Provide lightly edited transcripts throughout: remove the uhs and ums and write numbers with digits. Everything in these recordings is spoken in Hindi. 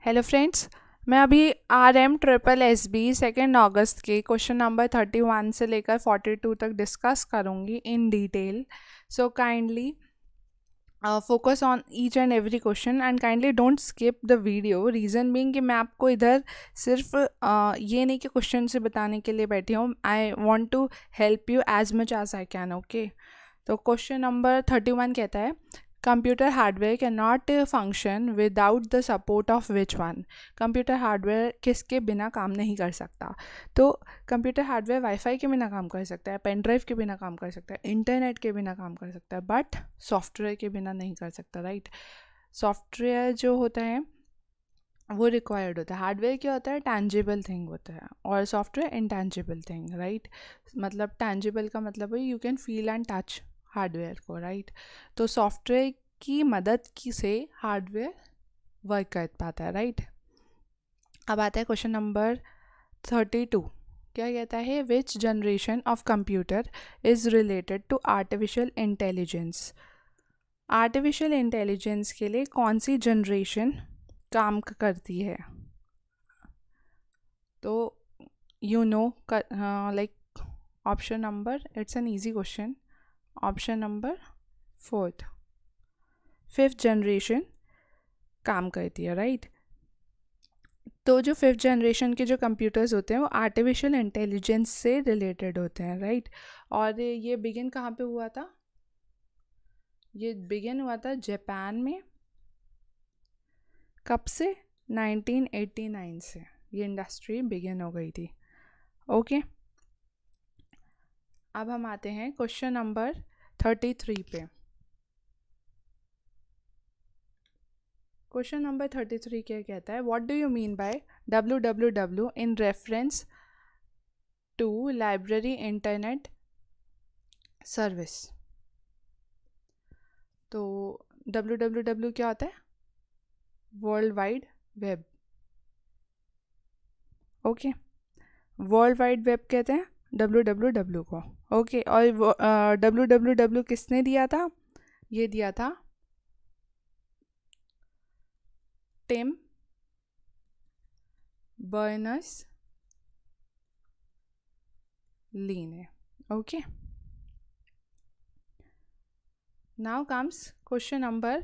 हेलो फ्रेंड्स, मैं अभी RM SSS सेकेंड अगस्त के क्वेश्चन नंबर 31 से लेकर 42 तक डिस्कस करूँगी in detail. So kindly focus on each and every question and kindly don't skip the video. Reason being कि मैं आपको इधर सिर्फ ये नहीं कि क्वेश्चन से बताने के लिए बैठी हूँ. I want to help you as much as I can. Okay, तो क्वेश्चन नंबर 31 कहता है computer hardware can not function without the support of which one. Computer hardware किसके बिना काम नहीं कर सकता. तो कंप्यूटर हार्डवेयर वाईफाई के बिना काम कर सकता है, पेन ड्राइव के बिना काम कर सकता है, इंटरनेट के बिना काम कर सकता है, बट सॉफ्टवेयर के बिना नहीं कर सकता. राइट, सॉफ्टवेयर जो होता है वो रिक्वायर्ड होता है. हार्डवेयर क्या होता है, टैंजिबल थिंग होता है, और सॉफ्टवेयर इनटैंजिबल थिंग. राइट, मतलब टैंजिबल का मतलब है you can feel and touch hardware को. राइट, तो सॉफ्टवेयर की मदद की से हार्डवेयर वर्क कर पाता है. राइट, अब आता है क्वेश्चन नंबर 32. क्या कहता है, which generation of computer is related to artificial intelligence. Artificial intelligence के लिए कौन सी जनरेशन काम करती है. तो you know like option number, it's an easy question. Option number 4, 5th generation काम करती है. राइट, तो जो 5th जनरेशन के जो कंप्यूटर्स होते हैं वो आर्टिफिशियल इंटेलिजेंस से रिलेटेड होते हैं. राइट, और ये बिगिन कहाँ पे हुआ था, ये बिगिन हुआ था जापान में. कब से, 1989 से ये इंडस्ट्री बिगिन हो गई थी. ओके, अब हम आते हैं क्वेश्चन नंबर 33 पे. क्वेश्चन नंबर 33 क्या कहता है, what do you mean by www in reference to library internet service. तो www क्या होता है, world wide web. Okay, world wide web कहते हैं www को. ओके, और www किसने दिया था, ये दिया था टिम बर्नर्स ली ने. Okay, now comes question number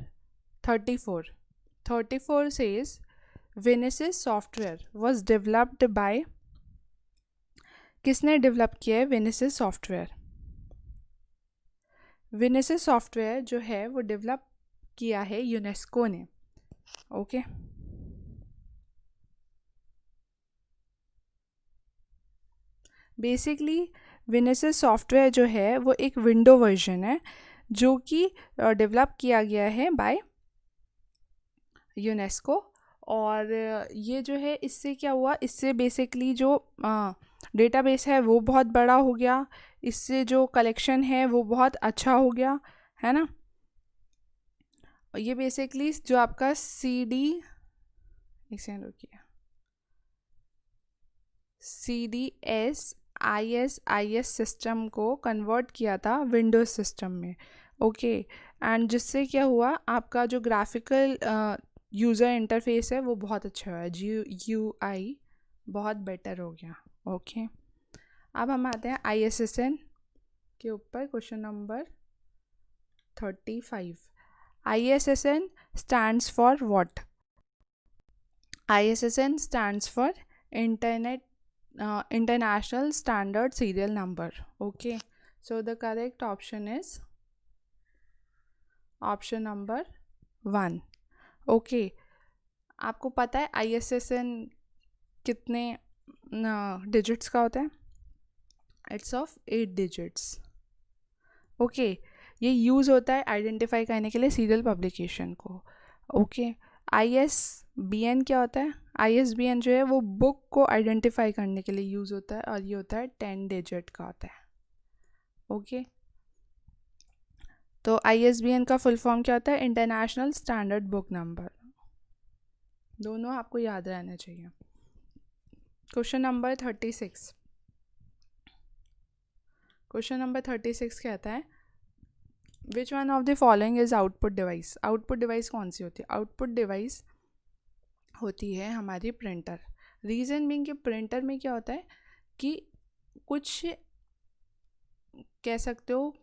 34. 34 says Vinisys software was developed by, किसने डेवलप किया है विनिसिस सॉफ्टवेयर. विनिसिस सॉफ्टवेयर जो है वो डेवलप किया है यूनेस्को ने. ओके, बेसिकली विनिसिस सॉफ्टवेयर जो है वो एक विंडो वर्जन है जो कि डेवलप किया गया है बाय यूनेस्को. और ये जो है इससे क्या हुआ, इससे बेसिकली जो डेटाबेस है वो बहुत बड़ा हो गया, इससे जो कलेक्शन है वो बहुत अच्छा हो गया, है ना. ये बेसिकली जो आपका CD, एक सेकंड रुकिए, CDS सिस्टम को कन्वर्ट किया था विंडोज़ सिस्टम में. ओके, एंड जिससे क्या हुआ, आपका जो ग्राफिकल यूज़र इंटरफेस है वो बहुत अच्छा हुआ, GUI बहुत बेटर हो गया. ओके, अब हम आते हैं ISSN के ऊपर. Question number 35. ISSN stands for what. ISSN stands for International Standard Serial Number. Okay, so the correct option is option number 1. Okay, आपको पता है ISSN कितने डिजिट्स का होता है, इट्स ऑफ 8 डिजिट्स. ओके, ये यूज़ होता है आइडेंटिफाई करने के लिए सीरियल पब्लिकेशन को. ओके, ISBN क्या होता है, ISBN जो है वो बुक को आइडेंटिफाई करने के लिए यूज़ होता है, और ये होता है 10 डिजिट का होता है. ओके, तो ISBN का फुल फॉर्म क्या होता है, इंटरनेशनल स्टैंडर्ड बुक नंबर. दोनों आपको याद रहना चाहिए. Question number 36. क्वेश्चन नंबर 36 कहता है, which one of the following is output device. Output device कौन सी होती है, आउटपुट डिवाइस होती है हमारी प्रिंटर। रीज़न बीइंग कि प्रिंटर में क्या होता है कि कुछ कह सकते हो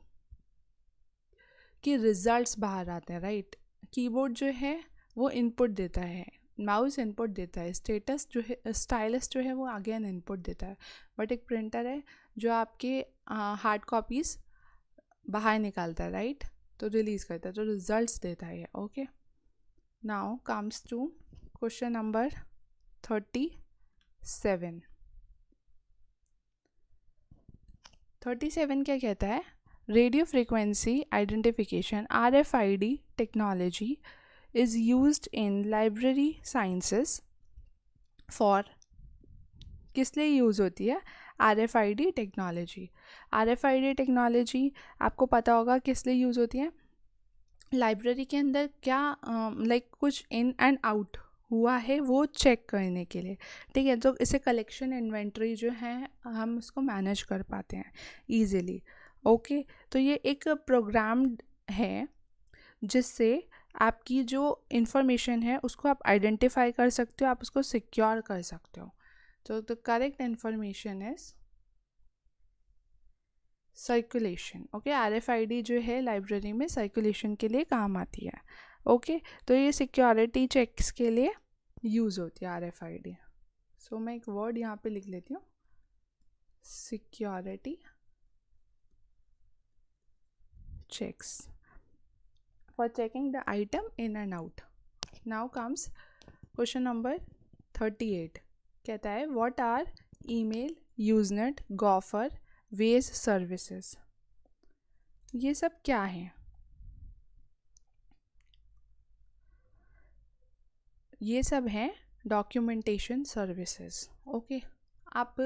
कि रिजल्ट्स बाहर आते हैं, राइट। कीबोर्ड जो है वो इनपुट देता है, माउस इनपुट देता है, स्टेटस जो है, स्टाइलस जो है वो अगेन इनपुट देता है। बट एक प्रिंटर है जो आपके हार्ड कॉपीज़ बाहर निकालता है, राइट, तो रिलीज़ करता है, तो रिजल्ट्स देता है। Okay, now comes to question number 37। 37 क्या कहता है? Radio frequency identification RFID technology is used in library sciences for, किस लिए यूज़ होती है? RFID technology. RFID टेक्नोलॉजी आपको पता होगा किस लिए यूज़ होती है? लाइब्रेरी के अंदर क्या लाइक कुछ इन एंड आउट हुआ है वो चेक करने के लिए, ठीक है। तो इसे कलेक्शन इन्वेंट्री जो है हम उसको मैनेज कर पाते हैं ईजिली। ओके, तो ये एक प्रोग्राम है जिससे आपकी जो इंफॉर्मेशन है उसको आप आइडेंटिफाई कर सकते हो, आप उसको सिक्योर कर सकते हो। तो the correct information is circulation. Okay, RFID जो है लाइब्रेरी में सर्कुलेशन के लिए काम आती है। ओके, तो ये सिक्योरिटी चेक्स के लिए यूज़ होती है RFID। सो मैं एक वर्ड यहाँ पे लिख लेती हूँ, security checks for checking the item in and out. Now comes question number 38. कहता है what are email, Usenet, Gopher, Waze services? ये सब क्या है? ये सब हैं डॉक्यूमेंटेशन सर्विसेज। ओके, आप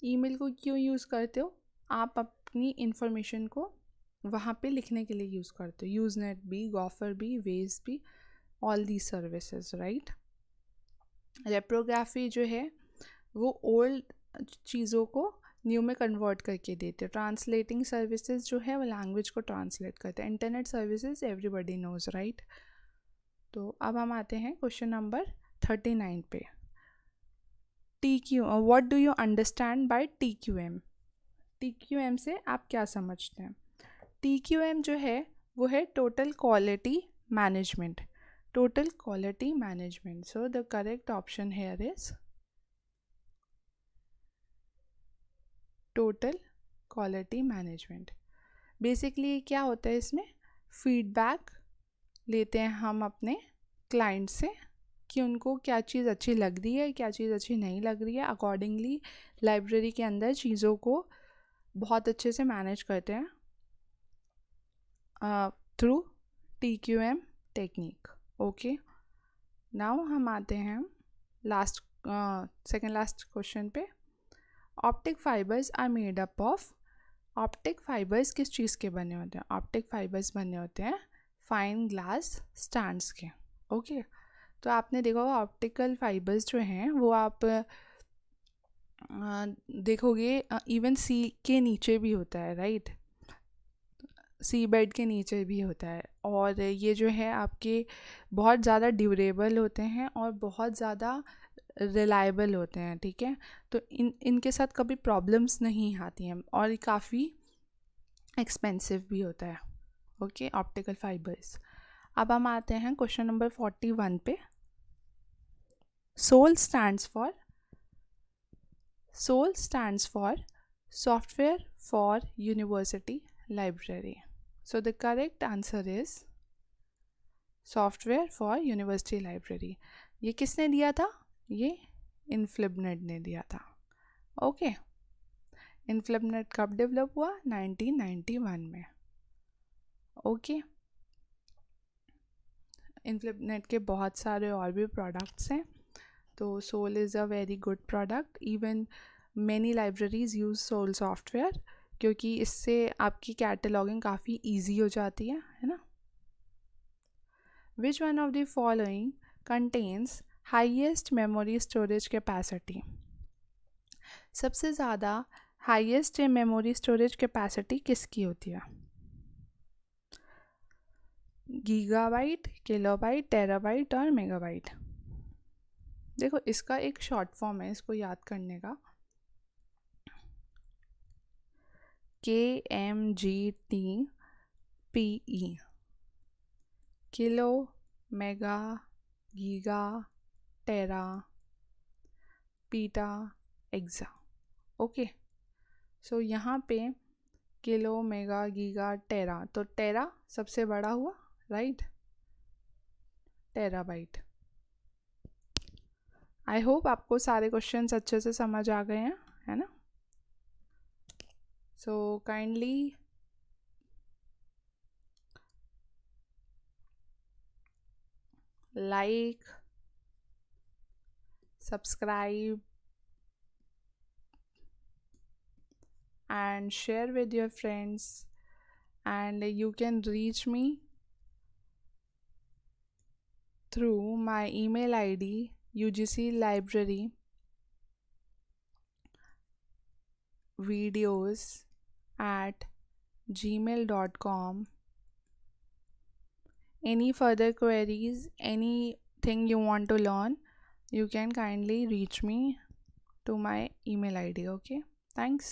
ईमेल को क्यों यूज़ करते हो? आप अपनी इंफॉर्मेशन को वहाँ पे लिखने के लिए यूज़ करते हो। यूजनेट भी, गॉफर भी, वेज भी, ऑल दी सर्विसेज, राइट। रेप्रोग्राफी जो है वो ओल्ड चीज़ों को न्यू में कन्वर्ट करके देते हैं। ट्रांसलेटिंग सर्विसेज जो है वो लैंग्वेज को ट्रांसलेट करते हैं। Internet services everybody knows, right. तो अब हम आते हैं क्वेश्चन नंबर 39 पे। TQ, what do you understand by TQM? TQM से आप क्या समझते हैं? TQM जो है वो है total quality management. Total quality management. So the correct option here is total quality management. Basically क्या होता है इसमें? फीडबैक लेते हैं हम अपने क्लाइंट से कि उनको क्या चीज़ अच्छी लग रही है, क्या चीज़ अच्छी नहीं लग रही है। अकॉर्डिंगली लाइब्रेरी के अंदर चीज़ों को बहुत अच्छे से मैनेज करते हैं through TQM technique. Okay, now हम आते हैं लास्ट सेकेंड लास्ट क्वेश्चन पे। Optic fibres are made up of. Optic fibres किस चीज़ के बने होते हैं? ऑप्टिक फाइबर्स बने होते हैं फाइन ग्लास स्टैंड्स के। ओके, तो आपने देखा होगा ऑप्टिकल फाइबर्स जो हैं वो आप देखोगे इवन सी के नीचे भी होता है, राइट। सी बेड के नीचे भी होता है, और ये जो है आपके बहुत ज़्यादा ड्यूरेबल होते हैं और बहुत ज़्यादा रिलायबल होते हैं, ठीक है। तो इनके साथ कभी प्रॉब्लम्स नहीं आती हैं, और ये काफ़ी एक्सपेंसिव भी होता है। Okay, optical fibres. अब हम आते हैं क्वेश्चन नंबर 41 पे। SOL stands for Software for University Library. So the correct answer is Software for University Library. ये किसने दिया था? ये इनफ्लिबनेट ने दिया था। ओके, इनफ्लिबनेट कब डेवलप हुआ? 1991 में। ओके, इनफ्लिबनेट के बहुत सारे और भी प्रोडक्ट्स हैं, तो SOUL is a very good product. Even many libraries use SOUL software, क्योंकि इससे आपकी कैटलॉगिंग काफ़ी ईजी हो जाती है ना। Which one of the following contains highest memory storage capacity? सबसे ज़्यादा हाईएस्ट मेमोरी स्टोरेज कैपेसिटी किसकी होती है? गीगाबाइट, किलोबाइट, टेराबाइट और मेगाबाइट? देखो इसका एक शॉर्ट फॉर्म है, इसको याद करने का, KMGTPE, किलो, मेगा, गीगा, टेरा, पीटा, एक्सा। ओके, सो यहाँ पे किलो, मेगा, गीगा, टेरा, तो टेरा सबसे बड़ा हुआ, राइट, टेराबाइट। आई होप आपको सारे क्वेश्चंस अच्छे से समझ आ गए हैं, है ना। So kindly like, subscribe and share with your friends, and you can reach me through my email ID ugclibraryvideos@gmail.com. Any further queries, anything you want to learn, you can kindly reach me to my email ID. Okay, thanks.